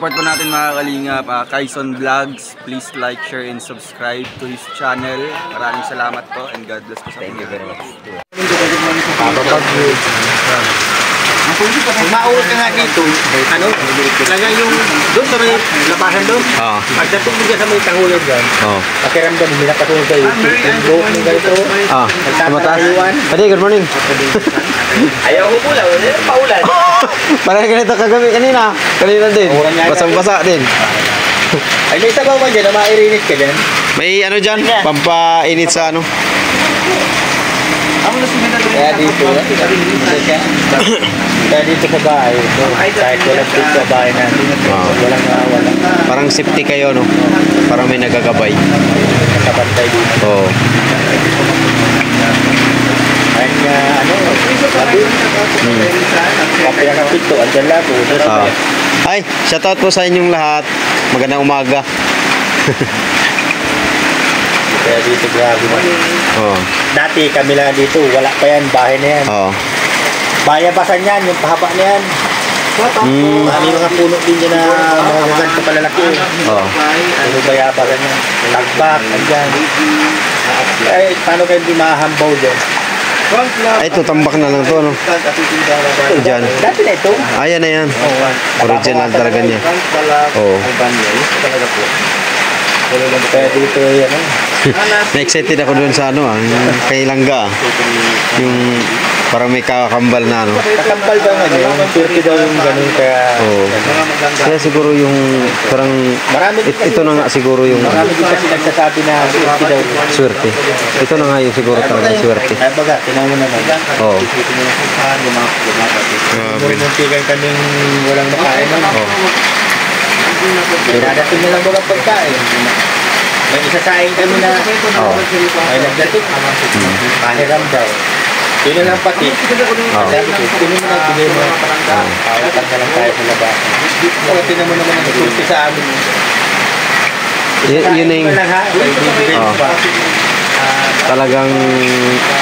support po natin mga kalingap, Kaison Vlogs. Please like, share, and subscribe to his channel. Maraming salamat po and God bless po sa inyo. Thank you very much. Kung maul ka nga dito, ano, talaga yung doon sa may labasan doon. Pagdating mo dyan sa may tangulan dyan, pakiramdam, hindi nakatulog kayo. Yung buhok mo ganito, nagtatayuan. Adi, good morning. Ayaw ko pula, wala na paulan. Parang ganito kagabi kanina. Kanina din. Basang-basa din. Ay, may sabaw ba dyan na mairinit ka dyan? May ano dyan? Pampainit sa ano? Kaya dito, kaya dito sa bahay, kahit walang dito sa bahay natin, walang wala. Parang safety kayo, no? Parang may nagagabay. Nakabantay dito. Oo. Kahit nga, ano, labi. Kapaya ng pito, andyan labo. Ay, shoutout po sa inyong lahat. Magandang umaga. Kaya dito grabe man. Dati kami lang dito, wala pa yan, bahay na yan. Bayabasan yan, yung pahaba na yan. May mga puno din dyan na mga ganito palalaki. Puno bayabasan yan. Tagbak, andyan. Ay, paano kayo di mahambaw dyan? Ay, ito, tambak na lang to, no? Diyan. Dati na ito. Ayan na yan. Original talaga niya. Oo. Kaya dito yan. Na-excited ako doon sa ano, yung kay Langga. Yung parang may kakambal na, no? Kakambal daw nga yun. Swerte daw yung ganun kaya... Kaya siguro yung parang... Ito na nga siguro yung... Marami din kasi nagsasabi na swerte daw. Swerte. Ito na nga yung siguro talaga swerte. Ay baga, tinaw mo naman. Oo. Bumuntigan kaming walang makain. Dadating na lang walang pagkain. May isasain kami na ay nagdating. Pahiram daw. Yun na lang pati. Sabi ko, kunin mo na, bigay mo. Pawatan ka lang tayo sa labas. Tinan mo naman ang surti sa amin. Yun na yung... Talagang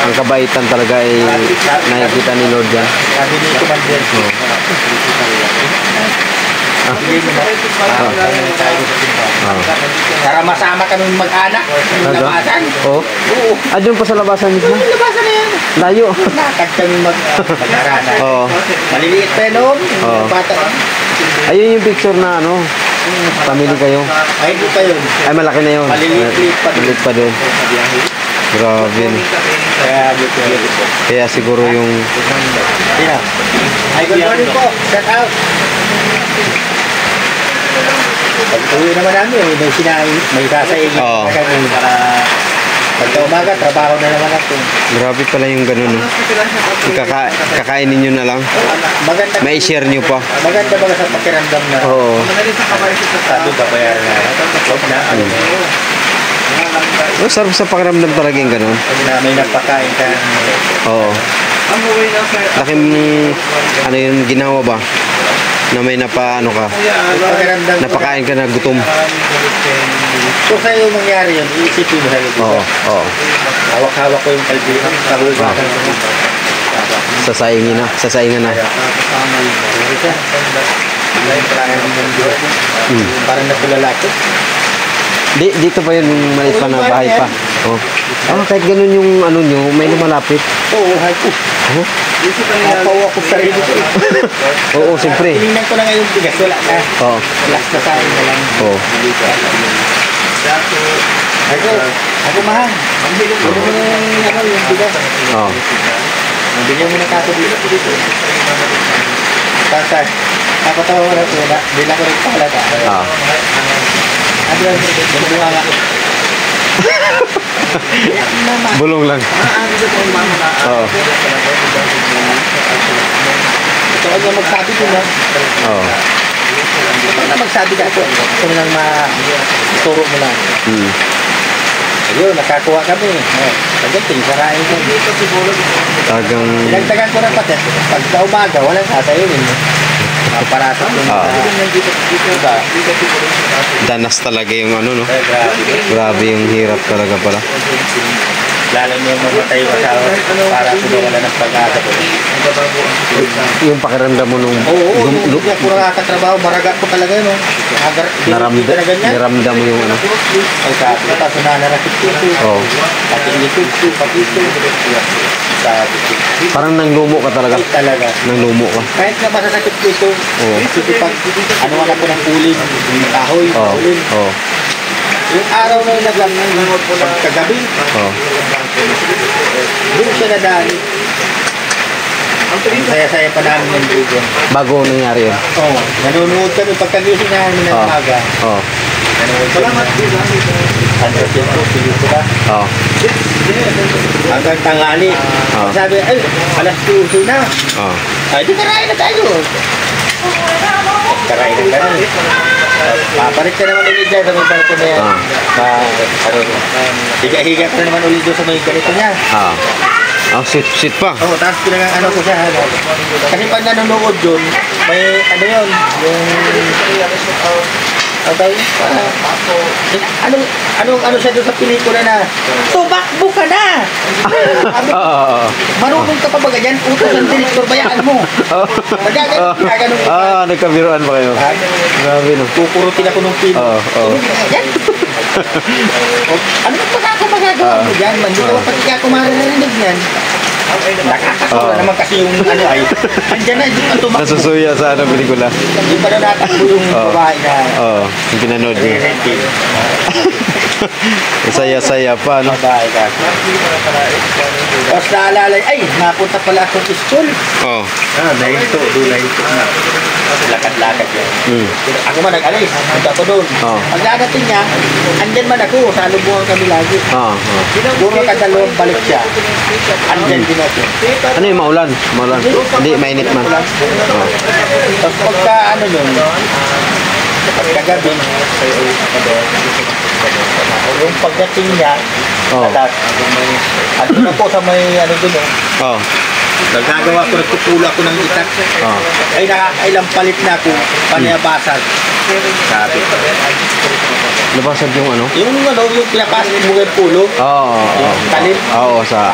ang kabaitan talaga ay nakikita ni Lord yan. Sabi ni Commander. Para masama kami mag-anak sa labasan. Oo. Doon pa sa labasan mismo? Labasan na yan. Layo. Nakag kami mag-aranan. Oo. Maliliit pa yun, no? Bata lang. Ayun yung picture na ano, family kayo. Ay, hindi pa yun. Ay, malaki na yun. Maliliit pa doon. Maliliit pa doon. Grabe. Kaya siguro yung... Ay, good morning po. Shout out. Pag-uwi naman namin, may sasayin. Pagka umaga, trabaho na naman ako. Grabe pala yung ganun, no? Kakainin nyo na lang. May share nyo pa. Maganda ba sa pakiramdam na? Oo. Sabi ba bayaran na? Sarap sa pakiramdam talaga yung ganun. May napakain ka. Oo. Laking, ano yung ginawa ba? Na may napaano ka, napakain ka na gutom. So sa'yo mangyari yun, iisipin mo sa'yo. Oo. Hawak-hawak ko yung kalbi. Sasaingin na. Parang natulalaki. Dito pa yun, yung maliit pa na bahay pa. Kahit ganun yung ano nyo, may lumalapit. Oo, napawa ko sa sarili ko. Oo, siyempre. Tinignan ko na ngayon bigas, wala na. Last na sa akin na lang. Ako mahal. Ano mo yung bigas? Bigyan mo na kaso dito. Pasag. Ako tawa ko na ito. Bila ko rin pahalata. Ano yung bunga nga? Bulong lang. Ito ang yung magsabi ko na. Ito na magsabi ka ito. Ito na lang maturo mo lang. Ayun, nakakuha kami. Pagdating, sarain ko. Tagang... Ilagdagan ko na pati. Pag sa umaga, walang sasayin. Parasok yung danas talaga yung ano, no? Grabe yung hirap talaga pala. Lalo mo mamatay yung asawa para wala ng pag-asa ko. Yung pakiramdam mo nung Hindi ako nakakatrabaho, maraga ko talaga yun. naramdam mo yung ano. Ay sabi ko, tapos nananakit ko. Oo. Pati likod ko, pati ito. Sabi ko. Parang nanglumo ka talaga. Ay talaga. Nanglumo ka. Kahit na masasakit ko ito, Oo. kasi pag ano ako ng uling, kahoy, Oo. uling. Oo. Yung araw na yung naglamang kagabi, Oo. doon siya nadali. Ang saya-saya pa namin yung video. Bago nangyari yun. Oo, nanonood kami pagkagising namin ng Oo. umaga. Oo. Nanonood kami. Hanggang pelikula. Oo. Hanggang tangali. Oo. Sabi, ay, alas 12 na. Oo. Ay, di karain na tayo. Karain na kami. Papalit ka naman ulit dyan sa may balko na yan. Higa-higa ka naman ulit doon sa may ganito niya. Ah. Ang sweet pa. Oo, tapos pinang ko siya. Kasi pag nanonood yun, may ano yun, yung... Ano tayo? Ano siya doon sa pelikula na, tumakbo ka na! Oo. Marunong ka pa ba ganyan? Utos ang direktor, bayaan mo. Nagaganon. Nagkabiruan pa kayo. Grabe no. Kukurutin ako ng pino. Oo. Yan. Ano ba magagawa mo dyan? Hindi ka pati ka kumaririnig yan. Nakakasura naman kasi yung ano ay, andyan na, hindi pa tumakbo. Nasusuya sa ano pelikula. Hindi pa na natakbo yung babae na Oo. Yung pinanood niyo. renting. Saya-saya pa no. Babae ka. Tapos naalala, ay, napunta pala ako sa school. Oo. Doon na ito na. Lakad-lakad yan. Mm. Ako man nag-alis, punta ako doon. Oo. Pagdadating niya, andyan man ako, sa lubungan kami lagi. Oo. Puro kadalawang balik siya. Andyan din ako. Ano yung maulan? Maulan. Hindi, mainit man. Oo. Tapos pagka ano yun, pagkagabi, yung pagdating niya, Oo. ano na po sa may ano doon, Oo. nagagawa ko, nagpupula ko ng itak. Oo. Ay nakakailang palit na ako, panayabasag. Sabi ko. Nabasag yung ano? Yung pinapasok mo yung pulo, Oo. yung talim. Oo, sa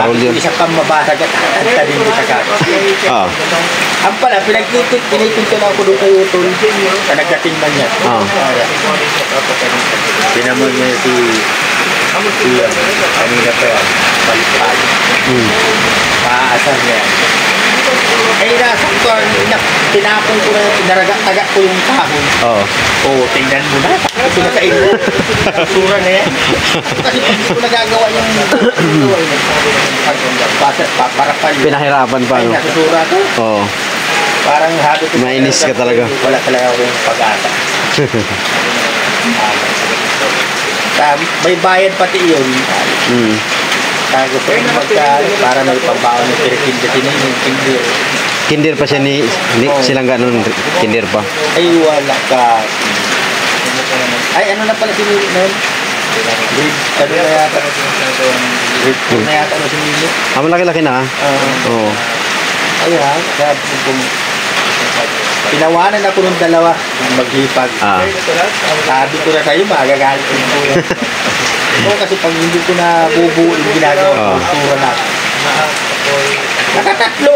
roll yun. Isa pang mabasag at ang talim mo sa kaka. Oo. Ang pala, pinagkikinto na ako doon kay Utol. Sa nagdating man niya. Oo. Pinamon niya si kanina pa yan, palipad. Paasar niya. Eh, nasakto, tinapon ko na, tinaraga-taga ko yung kahon. Oo. Oo, tingnan mo na. Ito na sa inyo. Sura na yan. Kasi pag ko nagagawa yung parapal. Pinahirapan pa Ay, no? nasusura ko. Oo. Parang habit. Mainis ka talaga. Wala talaga akong pag-asa. May bayad pati yun. Mm. Gusto ko para may pambaon ng Pilipinas yung kinder. Kinder pa siya silang ganun, kinder pa. Ay, wala ka. Ay, ano na pala si Mili nun? Ano na yata? Grade 4 na yata na si Mili. Malaki-laki na ha? Oo. Ay ha, sabi ko kung pinawanan ako ng dalawa maghipag. Sabi ko na sa'yo, magagalit ko yun. Oo, kasi pag hindi ko na bubuo yung ginagawa ko, tura na. Nakatatlo.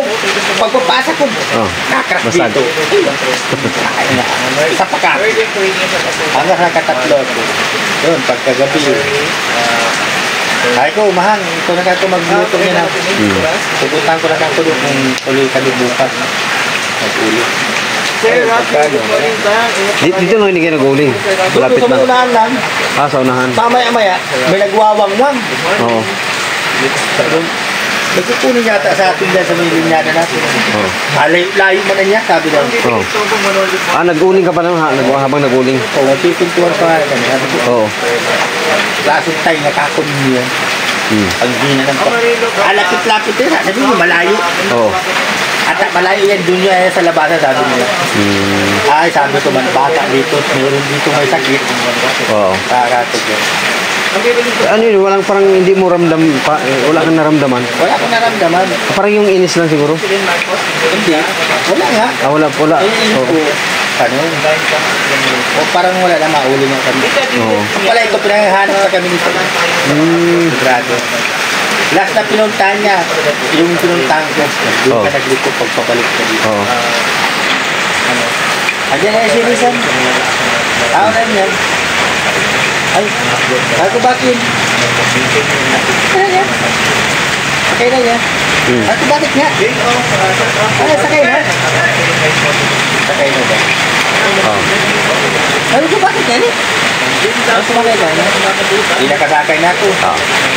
Pagpapasa ko, nakakrak dito. Isa pa ka. Hanggang nakatatlo ako. Yun, pagkagabi. Ay ko, mahang, ito na ka magluto niya na. Pupuntahan ko na ka doon kung tuloy kami bukas. Mag-uli. Dito lang hindi kayo nag-uling. Malapit Sa na. unahan lang. Sa unahan. Mamaya-maya, may nagwawang-wang. Oo. Nagkukunin yata sa atin dyan sa may linyada natin. Oo. Layo mo na niya, sabi daw. Oo. Nag-uling ka pa naman ha? Habang nag-uling. Oo, magpipintuan pa nga kami. Sabi ko, Oo. klaseng tayo, nakakon niya. Ang hina ng pa. Lapit-lapit din, sabi mo, malayo. Oo. At malayo yan, dun yan sa labasan, sabi nila. Ay, sabi ko man, bata dito, meron dito may sakit. Oo. Kakatog yan. Ano yun, walang parang hindi mo ramdam, wala kang naramdaman. Wala akong naramdaman. Parang yung inis lang siguro. Hindi. Wala nga. Wala. Inis ko. tanong. O parang wala na mauli ng kami. Oo. Wala ito pinanghahanap sa kami nito. Sigurado. Last na pinuntahan niya, yung pinuntahan ko, doon ka nagliko pagpapalik ka dito. Oo. Andiyan na yung sinisan. Tao na yan. Ay, ako bakit? Ano yan? Sakay na yan. Ako bakit nga? Ano, sakay na? Sakay na ba? Ano ko bakit yan eh? Ano sumakay ba? Hindi nakasakay na ako.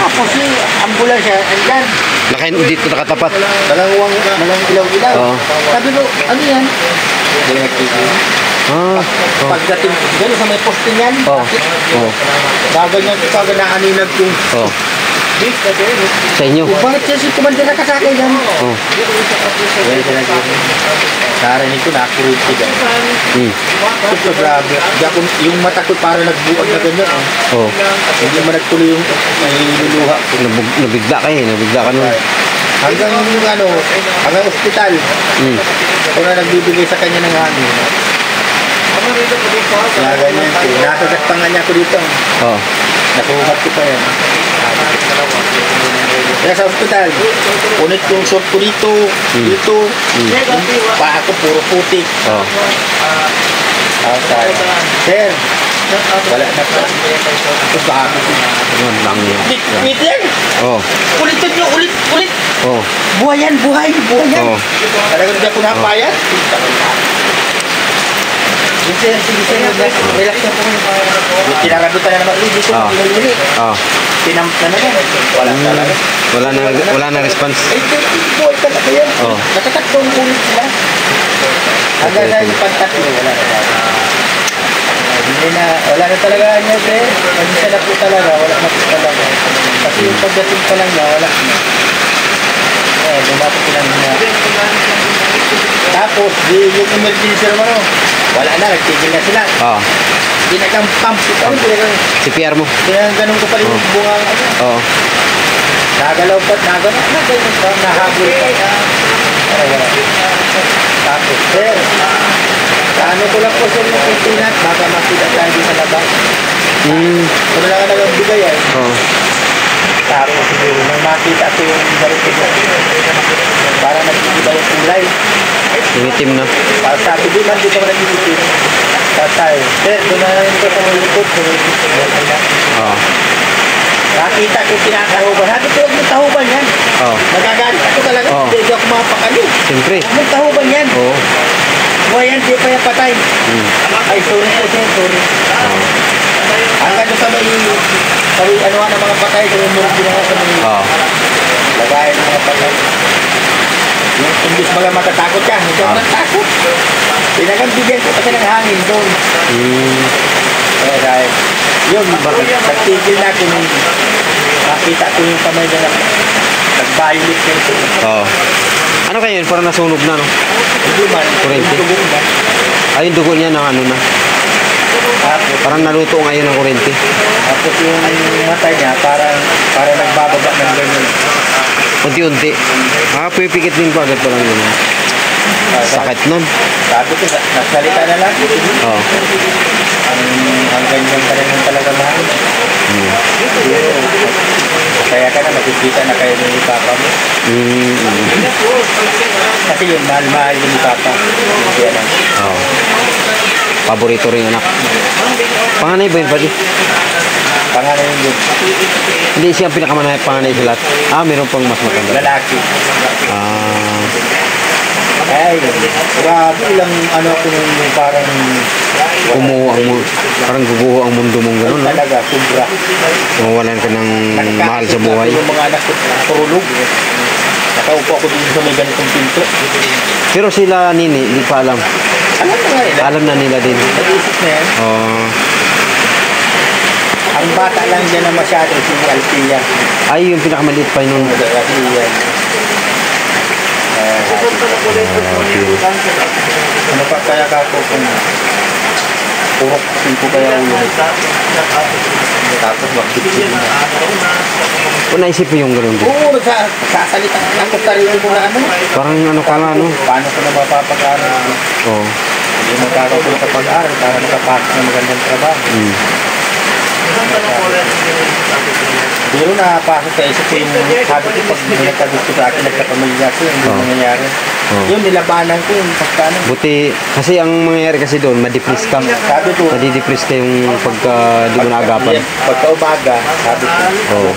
Tapos si ambulansya, andyan. Dito nakatapat. Malang ilaw-ilaw. Sabi ko, ano yan? Hindi nagtigil. Pagdating, gano'n sa may poste niyan. Gaganyan ko kagad na aninag ko. Sa inyo? Bakit siya si Commander nakasakay yan? Well, narinig ko na accuracy ka. Ito grabe. Yung mata ko parang nagbuwag na ganyan. Hindi mo nagtuloy yung niluluha. Nabigla ka nun. Hanggang hanggang ospital. Ako na nagbibigay sa kanya ng hangin. Kaya ganyan ko. Nasasaktan nga niya ako dito. Nasuhat ko pa yan. Kaya sa ospital, punit yung short ko dito. Dito. Paa ko puro putik. Sir, wala na pa. Tapos baka ko. Wait yan. Ulitin nyo, ulit. Buhay yan. Talagang hindi ako napayat. Sige, relax na po. Tinaradutan na naman ulit dito. Tinamp na naman. Wala na response. Buhay talaga yan. Nakatatlong ulit sila. Hanggang sa yung pantatlo, wala na talaga niya, sir. Mag-isa na po talaga, wala na po talaga. Kasi yung pagdating pa lang niya, wala na. Dumating lang niya. Tapos, yung emergency naman, wala na, nagtigil na sila. Ginagampam ko pa rin. CPR mo? Ganun ko pa rin yung bungang nagalaw pa, nahabol pa. Tapos, sir, ano ko lang po sir yung intinat, baka makita tayo sa labas. Kung na nga nagbigay ay. Tapos, nang makita ko yung balikin ko, parang nag-iba yung kulay. Umitim na. Sabi di man, dito ka nag-iitim. Tatay, sir, doon na rin ko sa malikot. Nakita ko pinakahuban. Sabi ko, huwag mong tahuban yan. Nagagalit ako talaga. Hindi ako mapakali. Siyempre. Huwag mong tahuban yan. Buhay yan, di pa yan patay. Ay, sorry po, sir, sorry. Hanggang doon sa may anuhan ng mga patay, sa may murag ginawa sa may lagayan ng mga patay. Yung imbis mga matatakot ka, hindi ako natatakot. Pinagambigyan ko kasi ng hangin doon. Dahil, yun, nagtigil na ako nung makita ko yung kamay na nag-violet ka ito. Ano kayo yun? Parang nasunog na, no? Hindi man, kurente. yung dugo na. Ay, yung dugo niya ng ano na. Parang naluto ngayon ng kurente. Tapos yung mata niya, parang nagbababa ng ganyan. Unti-unti. Pipikit din ko agad parang gano'n. Sakit nun. Sabi ko, nasalita na lang. Ang ganyan ka rin talaga mahal. Kaya ka na, makikita na kayo ni Papa mo. Kasi yun, mahal-mahal yun ni Papa. Kaya lang. Paborito rin anak. Panganay ba yun, Padi? Panganay yun. Hindi siya pinakamanay panganay sa lahat. Meron pang mas matanda. Lalaki. Ay, grabe lang ako nung parang parang guguho ang mundo mong gano'n, no? Talaga, sobra. Mawalan ka ng mahal sa buhay. Yung mga anak ko turulog. Nakaupo ako dito sa may ganitong pinto. Pero sila nini, hindi pa alam. Alam na nga nila. Alam na nila din. Nag-iisip na yan. Ang bata lang dyan na masyado si Alpia. Ay, yung pinakamaliit pa yun. Ano pa kaya ka po kung purok singko kaya ulo? Tapos bakit na. Kung naisip mo yung gano'n din? Oo, sasalita ako sarili ko na ano. Parang ano ka nga, no? Paano ko na mapapag-aral? Hindi magkakaroon sa pag-aaral para makapasok ng magandang trabaho. Pero napasok sa isip ko yung sabi ko pag nagkagusto sa akin, nagkapamilya ko, hindi nangyayari. Yun, nilabanan ko yung pagkano. Buti, kasi ang mangyayari kasi doon, ma-depress ka. Sabi ko, Madi-depress ka yung pagka di mo naagapan. pagka umaga, sabi ko,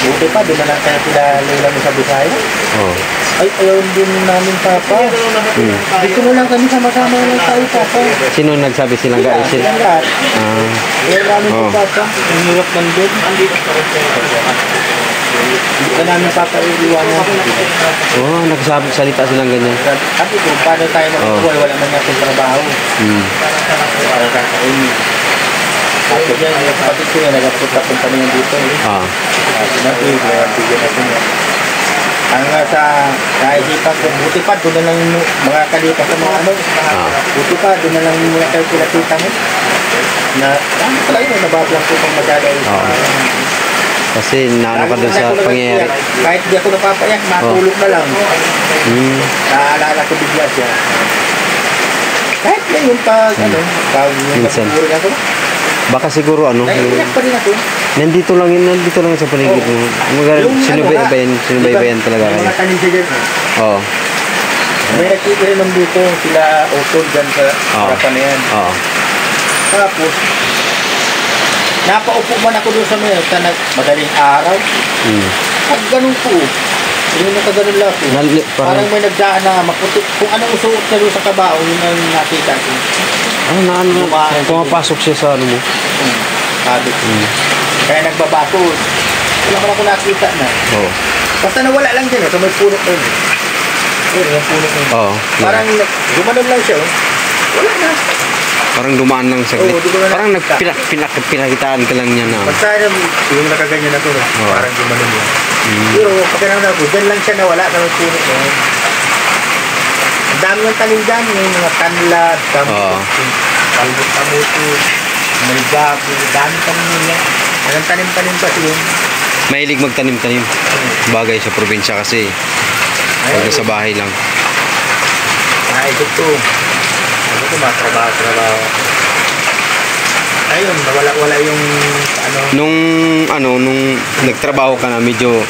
buti pa, doon na lang tayo sila Lola mo sa Bisaya. Ay, ayaw din namin papa. Gusto mo lang kami sama-sama lang tayo papa. Sino nagsabi silang guys? Silang lahat. Ayaw namin po papa. Ang hirap man doon. Hindi ka namin papa iiwanan. Nagsabi, salita silang ganyan. Sabi ko, paano tayo magbuhay? Wala man natin trabaho. Para kakainin. Tapos yan, yung kapatid ko yan, nagpunta-punta na yan dito. Sinabi, bigyan natin yan. Hanggang sa naisipan ko, buti pa, doon na lang yung mga kalipas sa mga ano. Buti pa, doon na lang yung mga kayo pinakita mo. Na, talaga yun, nabablang ko pang masyado. Kasi naano ka doon sa pangyayari. Kahit di ako napapayak, matulog na lang. Naalala ko bigla siya. Kahit ngayon pag, pag Minsan. nagpupurin ako, Baka siguro naiiyak pa rin ako. nandito lang sa paligid mo. Sinubaybayan talaga Yung kayo. mga tanim siya dyan. May nakikita rin dito, sila utol dyan sa harapan na yan. Tapos, napaupo man ako doon sa madaling araw. Pag ganun po, yung nakaganon lang ako. Parang may nagdaan na maputi. Kung anong usuot na doon sa kabao, yun ang nakita ko. Pumapasok siya sa ano mo. Sabi ko. Kaya nagbabako. Wala ko na ako nakita na. Basta nawala lang dyan, so may puno na yun. May puno na yun. Parang gumanon lang siya. Wala na. Parang dumaan lang saglit. Parang pinakitaan ka lang niya na. Basta yung nakaganyan ako, parang gumanon lang. Pero pagkanaman ako, dyan lang siya nawala na may puno na yun. Ang dami yung tanim dyan, yung mga tanlad, kamuto, may gabi, dami tanim nila. Ang tanim-tanim pa siya. Mahilig magtanim-tanim. Bagay sa probinsya kasi. Pag sa bahay lang. Naisip ko. Ano ko, matrabaho. Ayun, wala yung Nung nagtrabaho ka na, medyo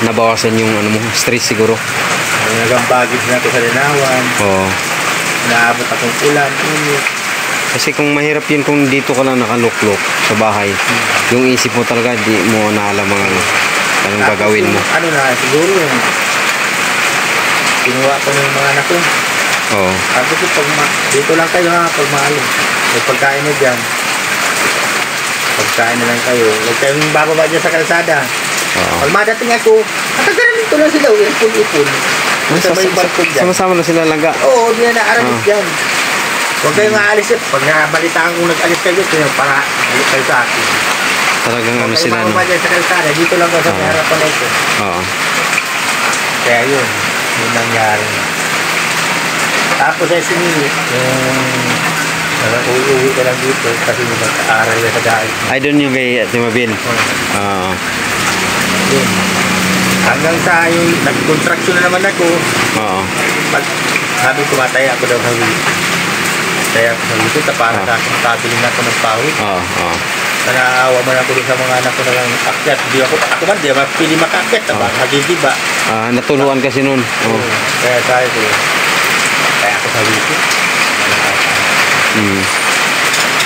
nabawasan yung stress siguro. Nagambagid na ako sa linawan. Naabot akong ulan. Kasi kung mahirap yun kung dito ka lang nakaluklok sa bahay, yung isip mo talaga, di mo naalam anong gagawin mo. Siguro yung kinuha ko ng mga anak ko. Sabi ko, dito lang kayo pag maalim. May pagkain na dyan. Pagkain na lang kayo. Huwag kayong bababa dyan sa kalsada. Pag madating ako, nakagalan dito lang sila. Ipon-ipon. Sama-sama na sila langga. Oo, di na naaralit dyan. Huwag kayong aalis. Pag nabalitaan kung nag-alis kayo, para balik kayo sa akin. Talagang sila, bababa dyan sa kalsada. Dito lang sa harapan na ito. Kaya yun. Yun nangyari. Tapos ay sinili. Uuwi ka lang dito kasi mag-aaral na sa dahil. Ay, doon yung kay Timabin. Hanggang sa yung nag-construction na naman ako. Sabi ko, mataya ako daw sa wili. Mataya ako sa wili. Para sa akin, tabiling ako ng pawit. Naawa man ako sa mga anak ko na lang akyat. Ako man, di ba pili makakyat. Nagigiba. Natuluan kasi nun. Kaya sabi ko, kaya ako sa wili.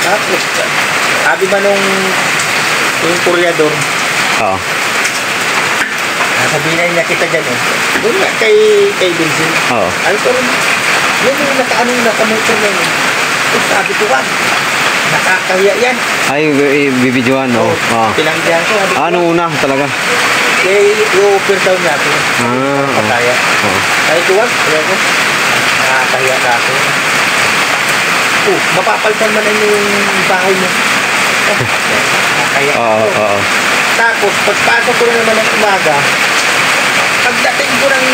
Tapos, sabi ba nung kuryador, sabihin na niya kita dyan, doon nga kay Vincent. Ano ko rin, yun yung nakamotor na yun. Sabi ko, wag, nakakahiya yan. Ay, bibidyoan, Pinangdihan ko. Ano una talaga? I-offer daw niya ako. Pataya. Sabi ko, wag, nakakahiya ka ako. Mapapalitan man yung bahay mo. Nakakahiya ako. Tapos, pagpasok ko na naman ng umaga, pagdating ko ng,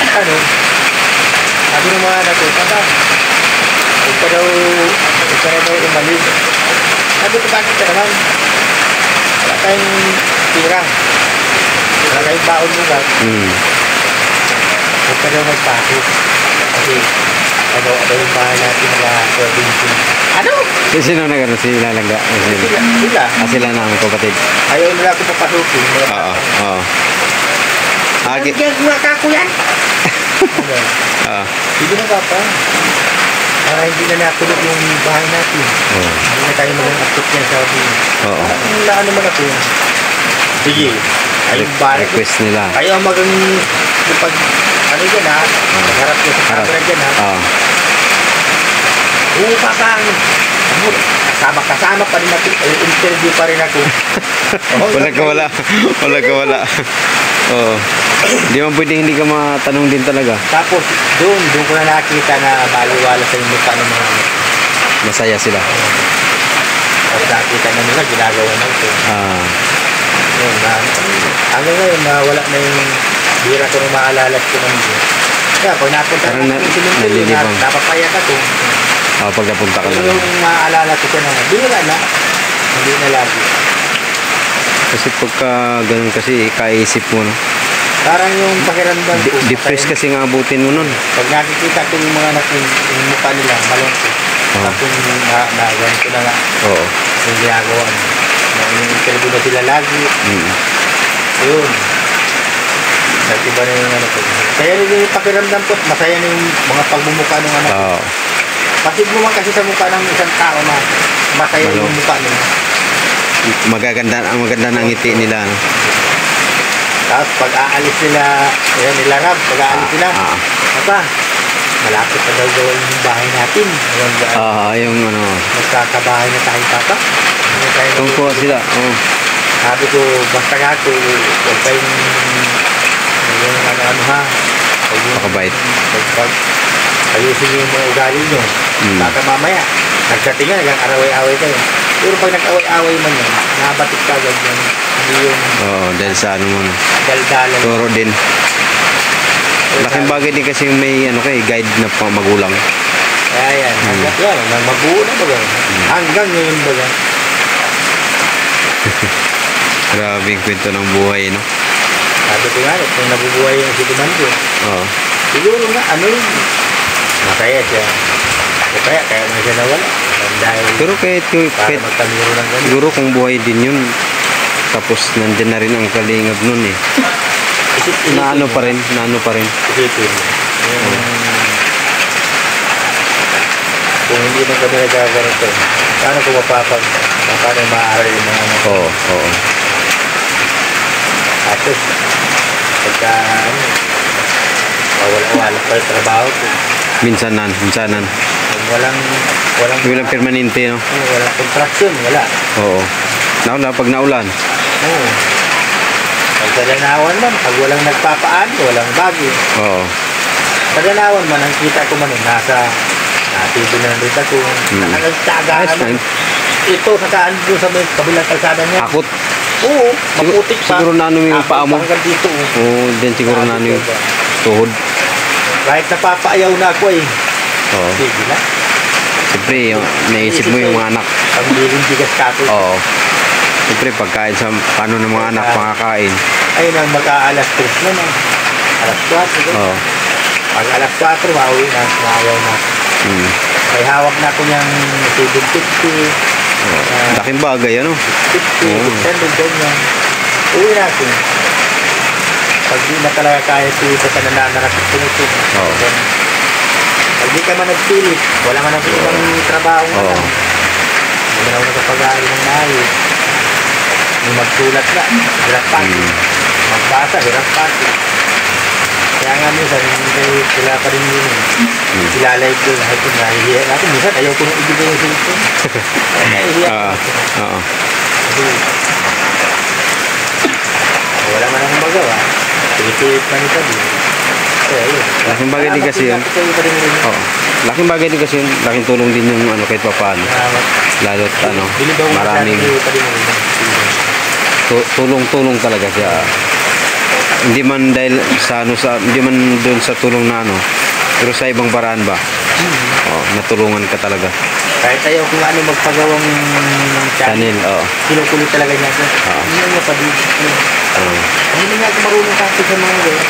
sabi ng mga anak ko, huwag ka daw umalis. Sabi ko, bakit ka naman? Wala tayong tira. Wala tayong baon mo ba? Huwag ka daw magpasok. Kasi, Pagawa daw yung bahay natin mga 17. Ano? Sino na gano'n? Si Lalangga? Sila. Sila. Sila na ang kapatid. Ayaw nila ako papasukin. Oo. Oo. Agi. Mga kako yan. Oo. Hindi na ba pa? Para hindi na nakulog yung bahay natin. Oo. Hindi na tayo mag-upload niya sa akin. Oo. Parang naman ako. Sige. Ay, bahay. Request nila. Kayo ang magang pag ano dyan ha? Magharap ko sa camera dyan ha? Oo. Oo, papang. Kasama pa rin ako. Interview pa rin ako. Wala ka wala. Wala ka wala. Oo. Di man pwede hindi ka matanong din talaga. Tapos, doon ko na nakita na baliwala sa yung mukha ng mga Masaya sila. Tapos nakita na nila, ginagawa na ito. Yun, hanggang ngayon, wala na yung bira ko na maalala ko ng Diyos. Kaya, pag napunta Parang na nalilibang. napapayak ako. Pag napunta ka Pero lang. yung maaalala ko siya na, bira na. Hindi na lagi. Kasi pagka ganun kasi, kaisip mo, no? Parang yung pakiramdam ko. Depressed kasi nga abutin mo nun. Pag nakikita ko yung mga anak yung mukha nila, malungkot. Tapos ganito na nga. Oo. Yung ginagawa mo. Yung interview na sila lagi. Yun. Nag-iba na yung ano ko. Kaya yung pakiramdam ko, masaya na yung mga pagmumukha ng anak ko. Oo. Patig mo man kasi sa mukha ng isang tao na masaya yung mukha nila. Magaganda ng ngiti nila, no? Tapos pag aalis nila, ayan nila Rab, pag aalis nila, apa, malapit na daw gawin yung bahay natin. Yung ano. Magkakabahay na tayo, Papa. Tungkol sila. Oo. Sabi ko, basta nga ako, huwag kayong ano ha. Pakabait. Pag ayusin niyo yung mga ugali nyo. Baka mamaya, nagkatingan, nag-araway-away kayo. Pero pag nag-away-away man yan, nabatik ka agad yan. Hindi yung... Oo, dahil sa ano mo. Daldalan. Turo din. Laking bagay din kasi yung may ano kay guide na magulang. Kaya yan. Hanggang yan. Mabuo na ba yan? Hanggang ngayon ba yan? Grabe yung kwento ng buhay, no? Sabi ko nga, kung nabubuhay yung si Dumando. Oo. Siguro nga, ano yun? Masaya siya. O kaya mo siya nawala. Dahil Pero kahit para magkamiro ng ganun. siguro kung buhay din yun, tapos nandyan na rin ang kalingap nun eh. Naano pa rin. Isipin. Kung hindi nang kami nagkakaroon, paano ko paano maaari yung mga anak? Oo. Tapos, pagka, wala pa yung trabaho ko. Minsanan. Walang permanente, no? walang contraction, wala. Oo. Pag naulan. Oo. Pag sa Danawan man, pag walang nagpapaan, walang bagyo. Oo. Sa Danawan man, ang kita ko man, natibo na rin ako. Nakagtagaan. Ito, saan doon sa may kabilang kalsada niya. Akot. Oo, maputik pa. Siguro na ano yung paa mo. Hanggang dito. Oo, din siguro na ano yung tuhod. Kahit napapaayaw na ako eh. Oo. Sige na. Siyempre, naisip mo yung mga anak. Pagbiling bigas ka ako. Oo. Siyempre, pagkain sa paano ng mga anak makakain. Ayun ang mag-aalas 3 na. Alas 4. Oo. Pag alas 4, mauwi na. Maayaw na. May hawak na ako niyang 750. Laking bagay, ano? 50, 600 ganyan. Uwi na ako. Pag di na talaga kaya tuwita ka na nananakit tumutok. Pag di ka man nagpilit, wala man ang ibang trabaho nga. Hindi na ako nakapag-aari ng naayos. May magsulat na, hirap pati. Magbasa, hirap pati. Kaya nga minsan, sila pa rin yun. Sila live doon. Ay kung nahihiya natin, minsan ayaw ko nung ibigay yung cellphone. Nahihiya ako. Wala man akong magawa. Pilit man ito din. Kaya yun. Laking bagay din kasi yun. Oo. Laking bagay din kasi yun. Laking tulong din yung ano kahit papaano. Lalo't ano, maraming tulong talaga siya. Hindi man dahil sa ano hindi man doon sa tulong na ano, pero sa ibang paraan ba? Natulungan ka talaga. Kahit ayaw kung ano magpagawang channel, kinukulit talaga niya ako. Hindi niya pa dito. Hindi niya ako marunong kasi sa mga gawin.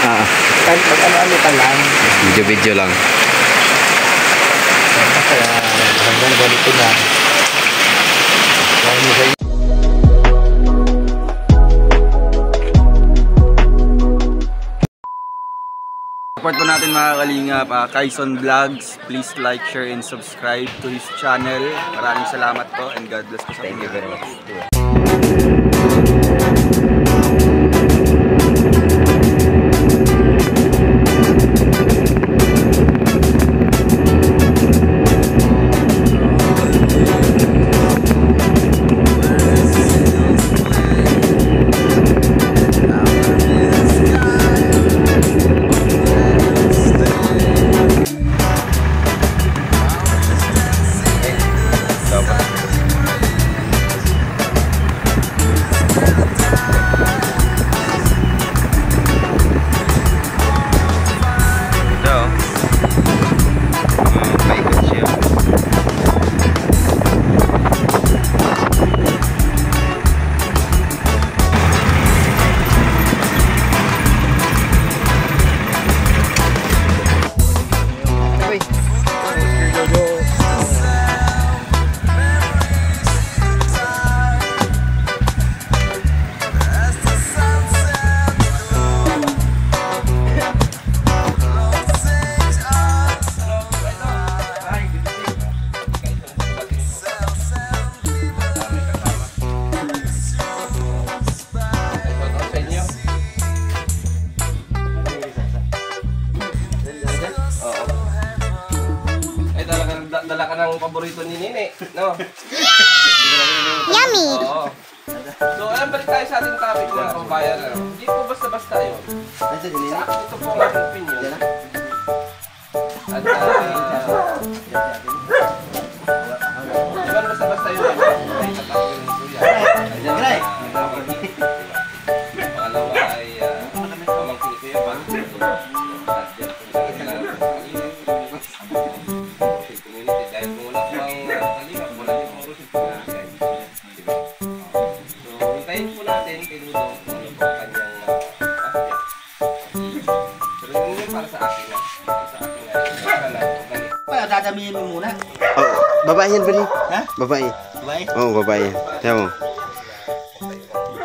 Kahit mag-ano-ano ka lang. Video lang. Kaya hanggang ganito na. Support po natin mga kalingap, Kaison Vlogs. Please like, share, and subscribe to his channel. Maraming salamat po and God bless po sa inyo. Thank you very much. Dala ka ng paborito ni Nene, no? Yummy! Oo. So, alam, balik tayo sa ating topic mga kababayan. Hindi po basta-basta yun. Ito po ang aking opinion. At, di ba basta-basta yun? Ay, katapos yun ni Kuya. Pangalawa ay pamangkin ni Kuya Bang. At yan po sa kanilang community. Dahil kung wala po ang kalingap, wala yung mga rusin po natin. So, hintayin po natin kay Dudong kung ano po ang kanyang passport. Pero yun para sa akin na. Sa akin na. Kaya dadamihin mo muna. Oh, babae yan ba ni? Ha? Babae. Babae? Oo, babae. Tiyan mo.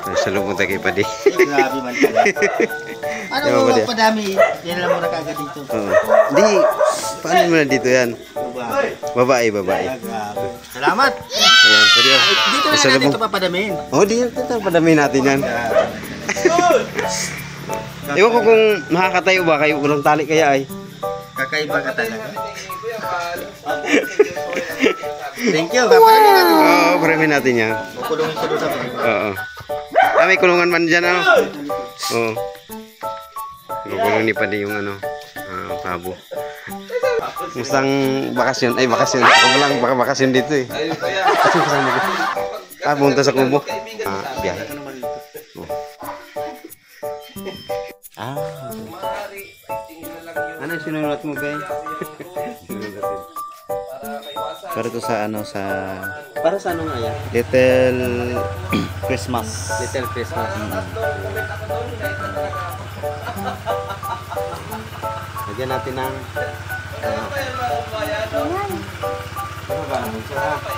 Ay, sa loob punta kay Padi. Grabe man pala. Ano Diba, mo Padi? magpadami? Yan lang muna kagad dito. Oo. Hindi, paano mo na dito yan? Babae. Babae, babae. Kaya grabe. Salamat! Ayan, pwede yan. Dito na Sa natin loob. ito papadamihin. Oh, di yan. Ito, padami natin yan. Ewan ko kung makakatayo ba kayo. Walang tali kaya ay. Kakaiba ka talaga. Thank you. Papadami natin. Oo, parami natin yan. Kukulungin ko doon sa mga. Oo. Ah, may kulungan man dyan, ano? Oo. Kukulong ni Padi yung ano, pabo. Mustang bakasyon. Ay, bakasyon. Ako lang, baka bakasyon dito eh. Ayun kaya. Kasi kasama ko. Ah, punta sa Kubo. Biyahe. Oh. Ah. Ano sinulat mo, Bay? Para to sa ano, sa... Para sa ano nga yan? Little Christmas. Little Christmas. Lagyan natin ng...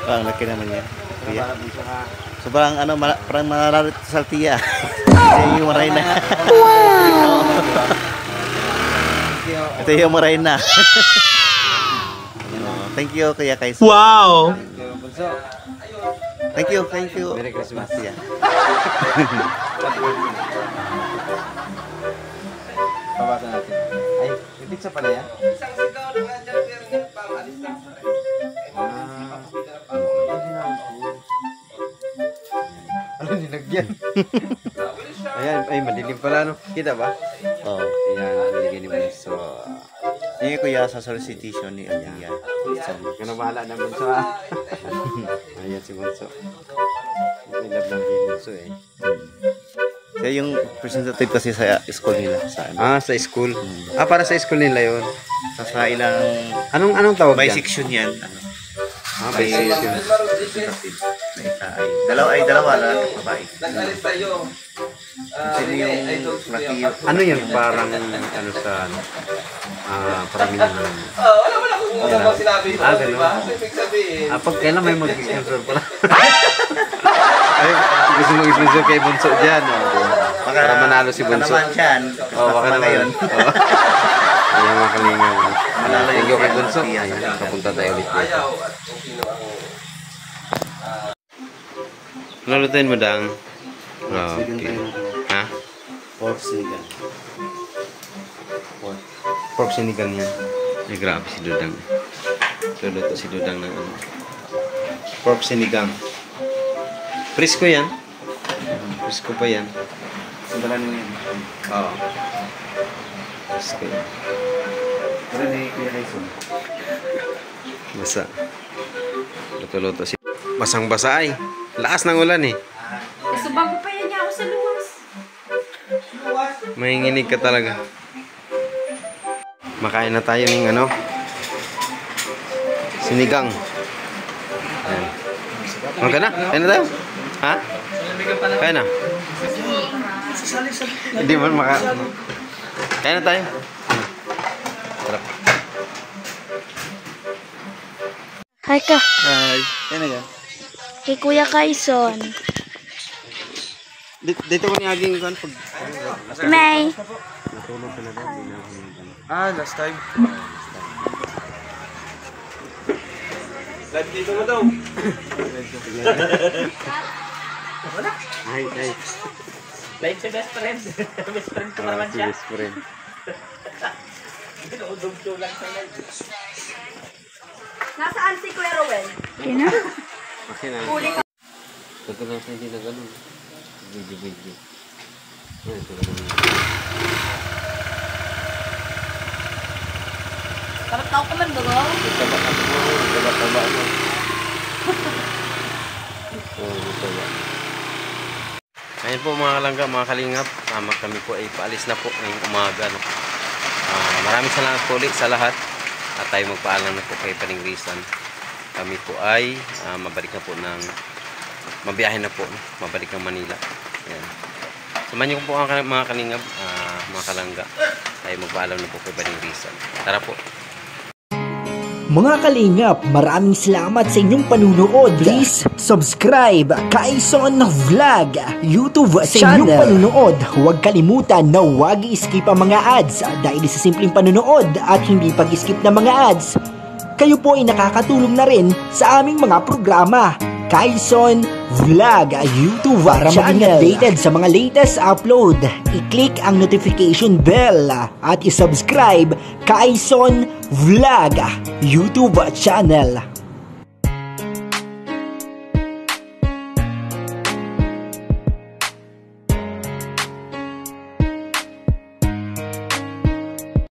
Parang laki naman yan. Kuya. Para bunso ka. So parang ano, parang malalit sa saltiya. Ito yung maray na. Ito yung maray na. Thank you, Kuya Kais. Wow! Thank you, thank you. Merry Christmas. Yeah. Pabasa natin. Ay, may pizza pala yan? Isang sigaw ng Angel Kernel, pang-alis lang sa rin. Ano nilagyan? Ayan, ay madilim pala no. Kita ba? Oh. Ayan, nilagyan ni Bunso. Yung Kuya sa solicitation ni Aliyah. Kanabala na Bunso ha. Ayan si Bunso. May love lang si Bunso eh. Siya yung representative kasi sa school nila. Sa ano. Ah, sa school. Ah, para sa school nila yun. Sa ilang Anong tawag by yan? section yan. Ano. Ah, by section. Na isa ay dalawa na babae. Nag-alis tayo. Sino yung platillo? Ano yun? Parang ano sa parang wala kung ano bang sinabi ito, ganun. di ba? So, ibig sabihin, pag kailan may mag-sponsor pala? Ay, gusto mag-sponsor kay Bunso dyan. Para manalo si Bunso. Baka naman siyan. Baka naman. Ngayon. Ayun mga kalinga. Manalo Thank you kay yung Bunso. Pia. Ayun, kapunta tayo ulit dito. ayaw at kung sino ang Lulutuin mo dang? Okay. Ha? Pork sinigang. Pork sinigang yan. Ay, grabe si Dudang. Luluto si Dudang ng ano. Pork sinigang. Presko yan. Presko pa yan. Sundalan mo yan. Oo. Presko yan. Pero ni Kuya Tyson. Basa. Luto-luto si... Basang-basa ay. Lakas ng ulan eh. Kasi bago pa yan niya ako sa luwas. Mahinginig ka talaga. Makain na tayo ng ano. Sinigang. Ayan. Okay na? Kaya na tayo? Ha? Kaya na? Hindi mo maka... Kaya na tayo? Sarap. Hi ka. Hi. Kaya na ka? Kay Kuya Kaison. Dito ko niyaging kan pag... May. Natulog ka na daw. Last time. live dito mo daw. Ay. Live si best friend. Best friend ko naman siya. Best friend. Udog-dog lang sa live. Nasaan si Kuya Rowel? Okay na. Ito lang sa hindi na ganun. Video. Ay, ito lang. Dapat tao ka man doon. Taba mo. Ayun po mga kalangga, mga kalingap. Kami po ay paalis na po ngayong umaga. No? Maraming salamat po ulit sa lahat. At tayo magpaalam na po kay Paring Rizan. Kami po ay mabalik na po ng mabiyahe na po. No? Mabalik ng Manila. Ayan. Samahan niyo po mga kalingap, mga kalangga. Tayo magpaalam na po kay Paring Rizan. Tara po. Mga kalingap, maraming salamat sa inyong panunood. Please subscribe Kaison Vlog YouTube channel. Sa inyong panunood, huwag kalimutan na huwag i-skip ang mga ads dahil sa simpleng panunood at hindi pag-skip ng mga ads, kayo po ay nakakatulong na rin sa aming mga programa. Kaison Vlog YouTube para maging updated sa mga latest upload, i-click ang notification bell at i-subscribe Kaison Vlog YouTube channel.